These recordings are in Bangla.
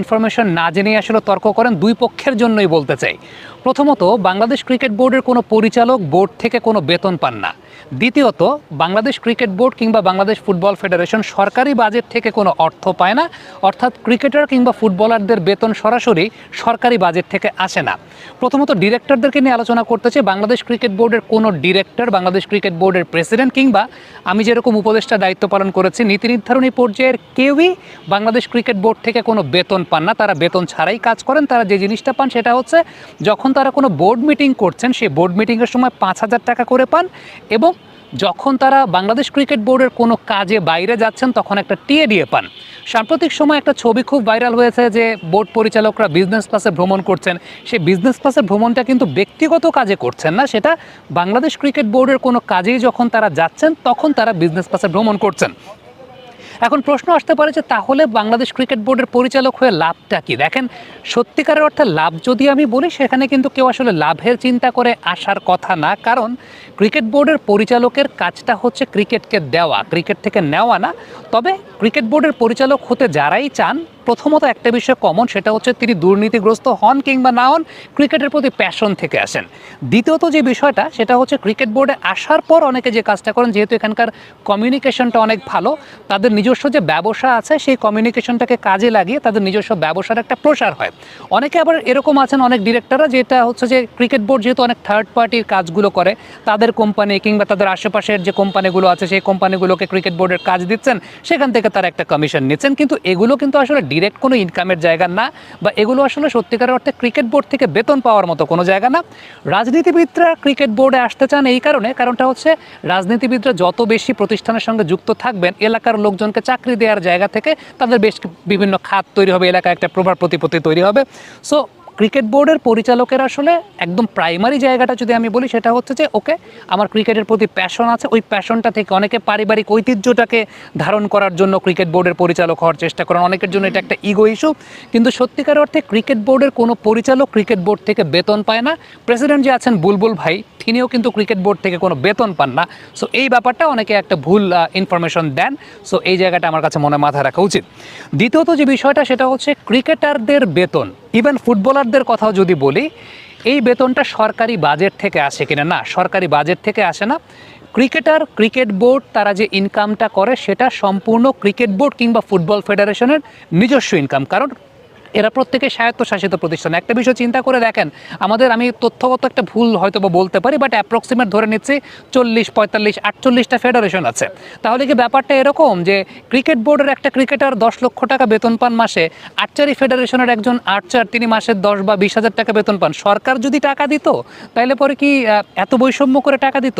ইনফরমেশন না জেনে আসলে তর্ক করেন দুই পক্ষের জন্যই বলতে চাই। প্রথমত, বাংলাদেশ ক্রিকেট বোর্ডের কোনো পরিচালক বোর্ড থেকে কোনো বেতন পান না। দ্বিতীয়ত, বাংলাদেশ ক্রিকেট বোর্ড কিংবা বাংলাদেশ ফুটবল ফেডারেশন সরকারি বাজেট থেকে কোনো অর্থ পায় না, অর্থাৎ ক্রিকেটার কিংবা ফুটবলারদের বেতন সরাসরি সরকারি বাজেট থেকে আসে না। প্রথমত ডিরেক্টরদেরকে নিয়ে আলোচনা করতে চাই। বাংলাদেশ ক্রিকেট বোর্ডের কোনো ডিরেক্টর, বাংলাদেশ ক্রিকেট বোর্ডের প্রেসিডেন্ট কিংবা আমি যেরকম উপদেষ্টা দায়িত্ব পালন করেছি নীতি নির্ধারণী পর্যায়ের কেউই বাংলাদেশ ক্রিকেট বোর্ড থেকে কোনো বেতন পান না। তারা বেতন ছাড়াই কাজ করেন। তারা যে জিনিসটা পান সেটা হচ্ছে যখন তারা কোনো বোর্ড মিটিং করছেন সেই বোর্ড মিটিংয়ের সময় 5,000 টাকা করে পান, এবং যখন তারা বাংলাদেশ ক্রিকেট বোর্ডের কোনো কাজে বাইরে যাচ্ছেন তখন একটা টিএডিএ পান। সাম্প্রতিক সময় একটা ছবি খুব ভাইরাল হয়েছে যে বোর্ড পরিচালকরা বিজনেস ক্লাসে ভ্রমণ করছেন। সেই বিজনেস ক্লাসের ভ্রমণটা কিন্তু ব্যক্তিগত কাজে করছেন না, সেটা বাংলাদেশ ক্রিকেট বোর্ডের কোনো কাজেই যখন তারা যাচ্ছেন তখন তারা বিজনেস ক্লাসে ভ্রমণ করছেন। এখন প্রশ্ন আসতে পারে যে তাহলে বাংলাদেশ ক্রিকেট বোর্ডের পরিচালক হয়ে লাভটা কি? দেখেন, সত্যিকারের অর্থে লাভ যদি আমি বলি সেখানে কিন্তু কেউ আসলে লাভের চিন্তা করে আসার কথা না, কারণ ক্রিকেট বোর্ডের পরিচালকের কাজটা হচ্ছে ক্রিকেটকে দেওয়া, ক্রিকেট থেকে নেওয়া না। তবে ক্রিকেট বোর্ডের পরিচালক হতে যারাই চান, প্রথমত একটা বিষয় কমন, সেটা হচ্ছে তিনি দুর্নীতিগ্রস্ত হন কিংবা না হন, ক্রিকেটের প্রতি প্যাশন থেকে আসেন। দ্বিতীয়ত যে বিষয়টা সেটা হচ্ছে ক্রিকেট বোর্ডে আসার পর অনেকে যে কাজটা করেন, যেহেতু এখানকার কমিউনিকেশনটা অনেক ভালো, তাদের নিজস্ব যে ব্যবসা আছে সেই কমিউনিকেশনটাকে কাজে লাগিয়ে তাদের নিজস্ব ব্যবসার একটা প্রসার হয়। অনেকে আবার এরকম আছেন অনেক ডিরেক্টররা, যেটা হচ্ছে যে ক্রিকেট বোর্ড যেহেতু অনেক থার্ড পার্টির কাজগুলো করে, তাদের কোম্পানি কিংবা তাদের আশেপাশের যে কোম্পানিগুলো আছে সেই কোম্পানিগুলোকে ক্রিকেট বোর্ডের কাজ দিচ্ছেন, সেখান থেকে তারা একটা কমিশন নিচ্ছেন। কিন্তু এগুলো কিন্তু আসলে ডিরেক্ট কোনো ইনকামের জায়গা না, বা এগুলো আসলে সত্যিকারের অর্থে ক্রিকেট বোর্ড থেকে বেতন পাওয়ার মতো কোনো জায়গা না। রাজনীতিবিদরা ক্রিকেট বোর্ডে আসতে চান এই কারণটা হচ্ছে রাজনীতিবিদরা যত বেশি প্রতিষ্ঠানের সঙ্গে যুক্ত থাকবেন, এলাকার লোকজনকে চাকরি দেওয়ার জায়গা থেকে তাদের বেশ বিভিন্ন খাত তৈরি হবে, এলাকায় একটা প্রভাব প্রতিপত্তি তৈরি হবে। সো ক্রিকেট বোর্ডের পরিচালকের আসলে একদম প্রাইমারি জায়গাটা যদি আমি বলি সেটা হচ্ছে যে ওকে, আমার ক্রিকেটের প্রতি প্যাশন আছে, ওই প্যাশনটা থেকে অনেকে পারিবারিক ঐতিহ্যটাকে ধারণ করার জন্য ক্রিকেট বোর্ডের পরিচালক হওয়ার চেষ্টা করেন। অনেকের জন্য এটা একটা ইগো ইস্যু, কিন্তু সত্যিকার অর্থে ক্রিকেট বোর্ডের কোনো পরিচালক ক্রিকেট বোর্ড থেকে বেতন পায় না। প্রেসিডেন্ট যে আছেন বুলবুল ভাই, তিনিও কিন্তু ক্রিকেট বোর্ড থেকে কোনো বেতন পান না। সো এই ব্যাপারটা অনেকে একটা ভুল ইনফরমেশন দেন। সো এই জায়গাটা আমার কাছে মনে মাথায় রাখা উচিত। দ্বিতীয়ত যে বিষয়টা সেটা হচ্ছে ক্রিকেটারদের বেতন, ইভেন ফুটবলারদের কথাও যদি বলি, এই বেতনটা সরকারি বাজেট থেকে আসে কিনা? না, সরকারি বাজেট থেকে আসে না। ক্রিকেটার, ক্রিকেট বোর্ড তারা যে ইনকামটা করে সেটা সম্পূর্ণ ক্রিকেট বোর্ড কিংবা ফুটবল ফেডারেশনের নিজস্ব ইনকাম, কারণ এরা প্রত্যেকে স্বায়ত্তশাসিত প্রতিষ্ঠান। একটা বিষয় চিন্তা করে দেখেন, আমি তথ্যগত একটা ভুল হয়তো বা বলতে পারি, বাট অ্যাপ্রক্সিমেট ধরে নিচ্ছি 40, 45, 48টা ফেডারেশন আছে। তাহলে কি ব্যাপারটা এরকম যে ক্রিকেট বোর্ডের একটা ক্রিকেটার 10 লক্ষ টাকা বেতন পান মাসে, আর্চারি ফেডারেশনের একজন আর্চার তিনি মাসে 10 বা 20,000 টাকা বেতন পান? সরকার যদি টাকা দিত তাহলে পরে কি এত বৈষম্য করে টাকা দিত?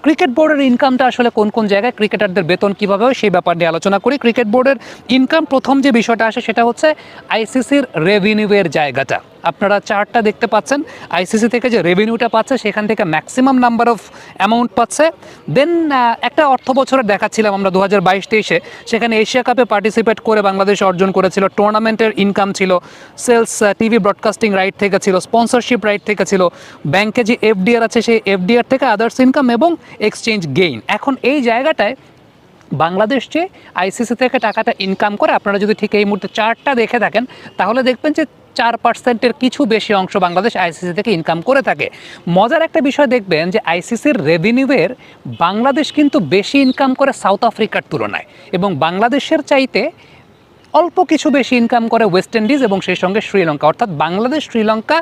ক্রিকেট বোর্ডের ইনকামটা আসলে কোন কোন জায়গায়, ক্রিকেটারদের বেতন কীভাবে হয় সেই ব্যাপার নিয়ে আলোচনা করি। ক্রিকেট বোর্ডের ইনকাম প্রথম যে বিষয়টা আসে সেটা হচ্ছে আইসিসির রেভিনিউয়ের জায়গাটা। আপনারা চার্টটা দেখতে পাচ্ছেন, আইসিসি থেকে যে রেভিনিউটা পাচ্ছে সেখান থেকে ম্যাক্সিমাম নাম্বার অফ অ্যামাউন্ট পাচ্ছে। দেন একটা অর্থ বছরে দেখাচ্ছিলাম আমরা 2022-23-এ, সেখানে এশিয়া কাপে পার্টিসিপেট করে বাংলাদেশ অর্জন করেছিল, টুর্নামেন্টের ইনকাম ছিল, সেলস টিভি ব্রডকাস্টিং রাইট থেকে ছিল, স্পন্সরশিপ রাইট থেকে ছিল, ব্যাংকে যে এফডিআর আছে সেই এফডিআর থেকে আদার্স ইনকাম এবং এক্সচেঞ্জ গেইন। এখন এই জায়গাটায় বাংলাদেশ যে আইসিসি থেকে টাকাটা ইনকাম করে, আপনারা যদি ঠিক এই মুহূর্তে চার্টটা দেখে থাকেন তাহলে দেখবেন যে 4%-এর কিছু বেশি অংশ বাংলাদেশ আইসিসি থেকে ইনকাম করে থাকে। মজার একটা বিষয় দেখবেন যে আইসিসির রেভিনিউয়ের বাংলাদেশ কিন্তু বেশি ইনকাম করে সাউথ আফ্রিকার তুলনায়, এবং বাংলাদেশের চাইতে অল্প কিছু বেশি ইনকাম করে ওয়েস্ট ইন্ডিজ এবং সেই সঙ্গে শ্রীলঙ্কা। অর্থাৎ বাংলাদেশ, শ্রীলঙ্কা,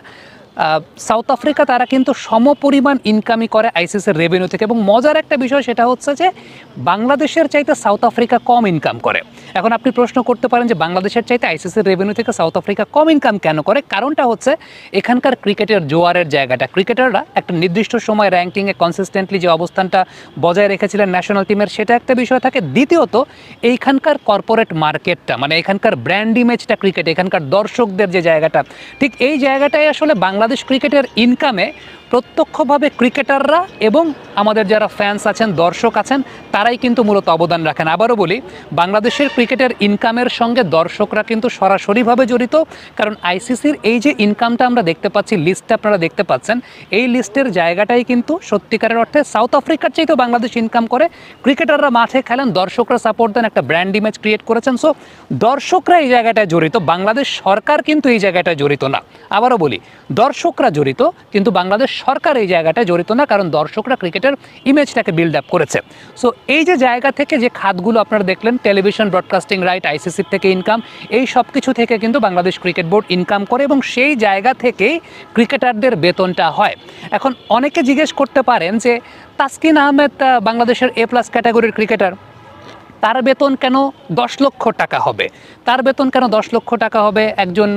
সাউথ আফ্রিকা তারা কিন্তু সমপরিমাণ ইনকামই করে আইসিসির রেভিনিউ থেকে। এবং মজার একটা বিষয় সেটা হচ্ছে যে বাংলাদেশের চাইতে সাউথ আফ্রিকা কম ইনকাম করে। এখন আপনি প্রশ্ন করতে পারেন যে বাংলাদেশের চাইতে আইসিসির রেভিনিউ থেকে সাউথ আফ্রিকা কম ইনকাম কেন করে? কারণটা হচ্ছে এখানকার ক্রিকেটের জোয়ারের জায়গাটা। ক্রিকেটাররা একটা নির্দিষ্ট সময় র্যাঙ্কিংয়ে কনসিস্টেন্টলি যে অবস্থানটা বজায় রেখেছিলেন ন্যাশনাল টিমের, সেটা একটা বিষয় থাকে। দ্বিতীয়ত, এইখানকার কর্পোরেট মার্কেটটা, মানে এখানকার ব্র্যান্ড ইমেজটা, ক্রিকেট এখানকার দর্শকদের যে জায়গাটা, ঠিক এই জায়গাটাই আসলে বাংলাদেশ ক্রিকেটের ইনকামে প্রত্যক্ষভাবে ক্রিকেটাররা এবং আমাদের যারা ফ্যান্স আছেন, দর্শক আছেন, তারাই কিন্তু মূলত অবদান রাখেন। আবারও বলি, বাংলাদেশের ক্রিকেটের ইনকামের সঙ্গে দর্শকরা কিন্তু সরাসরিভাবে জড়িত। কারণ আইসিসির এই যে ইনকামটা আমরা দেখতে পাচ্ছি, লিস্টটা আপনারা দেখতে পাচ্ছেন, এই লিস্টের জায়গাটাই কিন্তু সত্যিকারের অর্থে সাউথ আফ্রিকার চাইতেও বাংলাদেশ ইনকাম করে। ক্রিকেটাররা মাঠে খেলেন, দর্শকরা সাপোর্ট দেন, একটা ব্র্যান্ড ইমেজ ক্রিয়েট করেছেন। সো দর্শকরা এই জায়গাটায় জড়িত, বাংলাদেশ সরকার কিন্তু এই জায়গাটায় জড়িত না। আবারও বলি, দর্শকরা জড়িত, কিন্তু বাংলাদেশ সরকার এই জায়গাটায় জড়িত না, কারণ দর্শকরা ক্রিকেটের ইমেজটাকে বিল্ড আপ করেছে। সো এই যে জায়গা থেকে যে খাতগুলো আপনারা দেখলেন, টেলিভিশন, ব্রডকাস্টিং রাইট, আইসিসির থেকে ইনকাম, এই সব কিছু থেকে কিন্তু বাংলাদেশ ক্রিকেট বোর্ড ইনকাম করে এবং সেই জায়গা থেকেই ক্রিকেটারদের বেতনটা হয়। এখন অনেকে জিজ্ঞেস করতে পারেন যে তাসকিন আহমেদ বাংলাদেশের A+ ক্যাটাগরির ক্রিকেটার, তার বেতন কেন 10 লক্ষ টাকা হবে? তার বেতন কেন 10 লক্ষ টাকা হবে? একজন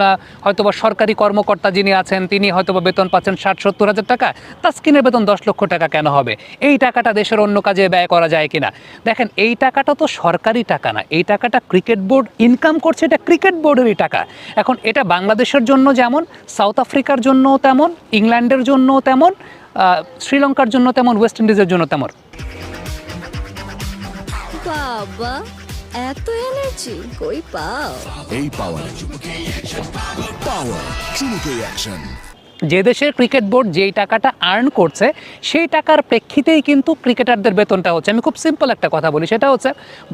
হয়তোবা সরকারি কর্মকর্তা যিনি আছেন, তিনি হয়তোবা বেতন পাচ্ছেন 60-70 হাজার টাকা, তাসকিনের বেতন 10 লক্ষ টাকা কেন হবে? এই টাকাটা দেশের অন্য কাজে ব্যয় করা যায় কিনা? দেখেন, এই টাকাটা তো সরকারি টাকা না, এই টাকাটা ক্রিকেট বোর্ড ইনকাম করছে, এটা ক্রিকেট বোর্ডেরই টাকা। এখন এটা বাংলাদেশের জন্য যেমন, সাউথ আফ্রিকার জন্যও তেমন, ইংল্যান্ডের জন্যও তেমন, শ্রীলঙ্কার জন্য তেমন, ওয়েস্ট ইন্ডিজের জন্য তেমন। বাবা, এত এনার্জি কই পাও? এই পাওয়ার চুমুকে অ্যাকশন। যে দেশের ক্রিকেট বোর্ড যেই টাকাটা আর্ন করছে, সেই টাকার প্রেক্ষিতেই কিন্তু ক্রিকেটারদের বেতনটা হচ্ছে। আমি খুব সিম্পল একটা কথা বলি, সেটা হচ্ছে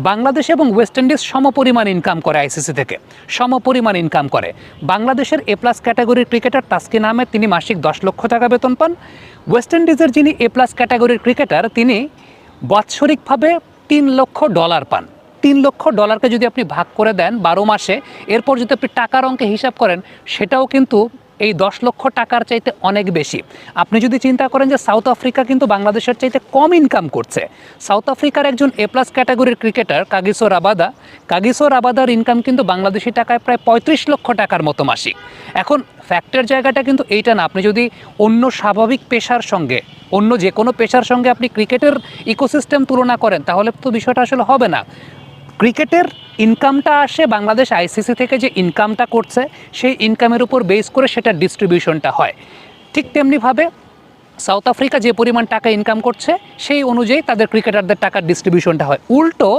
বাংলাদেশ এবং ওয়েস্ট ইন্ডিজ সমপরিমাণ ইনকাম করে আইসিসি থেকে, সমপরিমাণ ইনকাম করে। বাংলাদেশের A+ ক্যাটাগরির ক্রিকেটার তাসকিন আহমেদ, তিনি মাসিক 10 লক্ষ টাকা বেতন পান। ওয়েস্ট ইন্ডিজের যিনি A+ ক্যাটাগরির ক্রিকেটার, তিনি বাৎসরিকভাবে $3 লক্ষ পান। $3 লক্ষ যদি আপনি ভাগ করে দেন 12 মাসে, এরপর যদি আপনি টাকার অঙ্কে হিসাব করেন, সেটাও কিন্তু এই 10 লক্ষ টাকার চাইতে অনেক বেশি। আপনি যদি চিন্তা করেন যে সাউথ আফ্রিকা কিন্তু বাংলাদেশের চাইতে কম ইনকাম করছে, সাউথ আফ্রিকার একজন A+ ক্যাটাগরির ক্রিকেটার কাগিসো রাবাদার ইনকাম কিন্তু বাংলাদেশি টাকায় প্রায় 35 লক্ষ টাকার মতো মাসিক। এখন ফ্যাক্টের জায়গাটা কিন্তু এইটা না, আপনি যদি অন্য স্বাভাবিক পেশার সঙ্গে, অন্য যে কোনো পেশার সঙ্গে আপনি ক্রিকেটের ইকোসিস্টেম তুলনা করেন, তাহলে তো বিষয়টা আসলে হবে না। ক্রিকেটের ইনকামটা আসে বাংলাদেশ আইসিসি থেকে, যে ইনকামটা করছে সেই ইনকামের উপর বেস করে সেটা ডিস্ট্রিবিউশনটা হয়। ঠিক তেমনিভাবে সাউথ আফ্রিকা যে পরিমাণ টাকা ইনকাম করছে, সেই অনুযায়ী তাদের ক্রিকেটারদের টাকার ডিস্ট্রিবিউশনটা হয়। উল্টো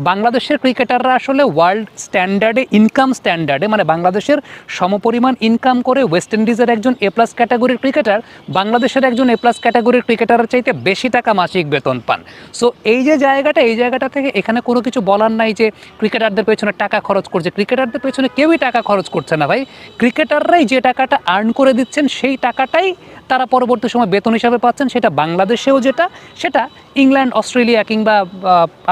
বাংলাদেশের ক্রিকেটাররা আসলে ওয়ার্ল্ড স্ট্যান্ডার্ডে, ইনকাম স্ট্যান্ডার্ডে, মানে বাংলাদেশের সমপরিমাণ ইনকাম করে ওয়েস্ট ইন্ডিজের একজন A+ ক্যাটাগরির ক্রিকেটার বাংলাদেশের একজন A+ ক্যাটাগরির ক্রিকেটারের চাইতে বেশি টাকা মাসিক বেতন পান। সো এই যে জায়গাটা, এই জায়গাটা থেকে এখানে কোনো কিছু বলার নাই যে ক্রিকেটারদের পেছনে টাকা খরচ করছে। ক্রিকেটারদের পেছনে কেউই টাকা খরচ করছে না ভাই, ক্রিকেটাররাই যে টাকাটা আর্ন করে দিচ্ছেন, সেই টাকাটাই তারা পরবর্তী সময় বেতন হিসাবে পাচ্ছেন। সেটা বাংলাদেশেও যেটা, সেটা ইংল্যান্ড, অস্ট্রেলিয়া কিংবা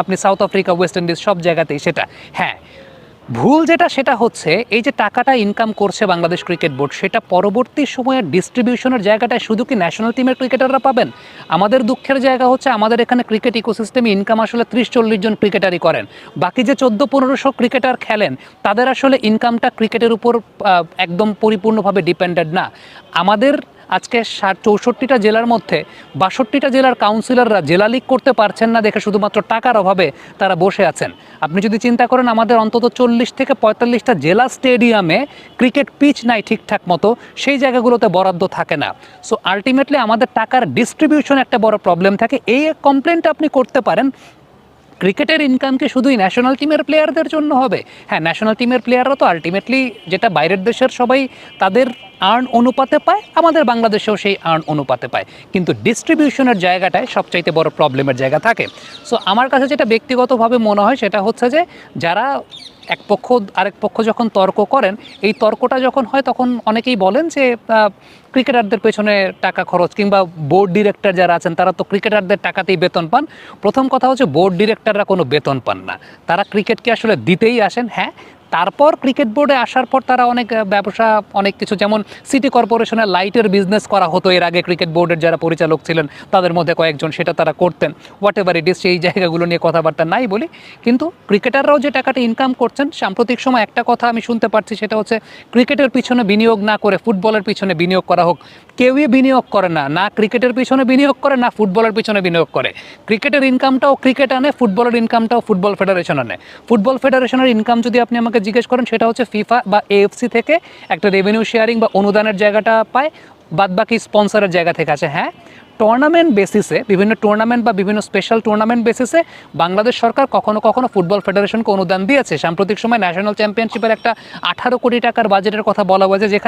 আপনি সাউথ আফ্রিকা, ওয়েস্ট ইন্ডিজ, সব জায়গাতেই সেটা। হ্যাঁ, ভুল যেটা সেটা হচ্ছে এই যে টাকাটা ইনকাম করছে বাংলাদেশ ক্রিকেট বোর্ড, সেটা পরবর্তী সময়ের ডিস্ট্রিবিউশনের জায়গাটায় শুধু কি ন্যাশনাল টিমের ক্রিকেটাররা পাবেন? আমাদের দুঃখের জায়গা হচ্ছে আমাদের এখানে ক্রিকেট ইকোসিস্টেমে ইনকাম আসলে 30-40 জন ক্রিকেটারই করেন। বাকি যে 1400-1500 ক্রিকেটার খেলেন, তাদের আসলে ইনকামটা ক্রিকেটের উপর একদম পরিপূর্ণভাবে ডিপেন্ডেন্ট না। আমাদের আজকে 64টা জেলার মধ্যে 62টা জেলার কাউন্সিলররা জেলা লিগ করতে পারছেন না দেখে শুধুমাত্র টাকার অভাবে তারা বসে আছেন। আপনি যদি চিন্তা করেন, আমাদের অন্তত 40 থেকে 45টা জেলা স্টেডিয়ামে ক্রিকেট পিচ নাই ঠিকঠাক মতো, সেই জায়গাগুলোতে বরাদ্দ থাকে না। সো আলটিমেটলি আমাদের টাকার ডিস্ট্রিবিউশন একটা বড় প্রবলেম থাকে। এই কমপ্লেনটা আপনি করতে পারেন, ক্রিকেটের ইনকাম কি শুধুই ন্যাশনাল টিমের প্লেয়ারদের জন্য হবে? হ্যাঁ, ন্যাশনাল টিমের প্লেয়াররা তো আলটিমেটলি যেটা বাইরের দেশের সবাই তাদের আর্ন অনুপাতে পায়, আমাদের বাংলাদেশেও সেই আর্ন অনুপাতে পায়, কিন্তু ডিস্ট্রিবিউশনের জায়গাটায় সবচাইতে বড় প্রবলেমের জায়গা থাকে। সো আমার কাছে যেটা ব্যক্তিগতভাবে মনে হয় সেটা হচ্ছে যে যারা এক পক্ষ আরেক পক্ষ যখন তর্ক করেন, এই তর্কটা যখন হয় তখন অনেকেই বলেন যে ক্রিকেটারদের পেছনে টাকা খরচ, কিংবা বোর্ড ডিরেক্টর যারা আছেন তারা তো ক্রিকেটারদের টাকাতেই বেতন পান। প্রথম কথা হচ্ছে বোর্ড ডিরেক্টররা কোনো বেতন পান না, তারা ক্রিকেটকে আসলে দিতেই আসেন। হ্যাঁ, তারপর ক্রিকেট বোর্ডে আসার পর তারা অনেক ব্যবসা, অনেক কিছু, যেমন সিটি কর্পোরেশনের লাইটের বিজনেস করা হতো এর আগে, ক্রিকেট বোর্ডের যারা পরিচালক ছিলেন তাদের মধ্যে কয়েকজন সেটা তারা করতেন। হোয়াট এভার ইট ইজ, সেই জায়গাগুলো নিয়ে কথাবার্তা নাই বলি, কিন্তু ক্রিকেটাররাও যে টাকাটা ইনকাম করছেন, সাম্প্রতিক সময় একটা কথা আমি শুনতে পাচ্ছি, সেটা হচ্ছে ক্রিকেটের পিছনে বিনিয়োগ না করে ফুটবলের পিছনে বিনিয়োগ করা হোক। কেউই বিনিয়োগ করে না, না ক্রিকেটের পিছনে বিনিয়োগ করে, না ফুটবলের পিছনে বিনিয়োগ করে। ক্রিকেটের ইনকামটাও ক্রিকেট আনে, ফুটবলের ইনকামটাও ফুটবল ফেডারেশন আনে। ফুটবল ফেডারেশনের ইনকাম যদি আপনি আমাকে জিজ্ঞেস করেন, সেটা হচ্ছে ফিফা বা AFC থেকে একটা রেভিনিউ শেয়ারিং বা অনুদানের জায়গাটা পায়। বাদবাকি স্পন্সরের জায়গা থেকে আসে। হ্যাঁ, টুর্নামেন্ট বেসিসে, বিভিন্ন টুর্নামেন্ট বা বিভিন্ন স্পেশাল টুর্নামেন্ট বেসিসে বাংলাদেশ সরকার কখনো কখনো ফুটবল ফেডারেশনকে অনুদান দিয়েছে। সাম্প্রতিক সময় ন্যাশনাল চ্যাম্পিয়নশিপের একটা 18 কোটি টাকার বাজেটের কথা বলা হয়েছে, যেখানে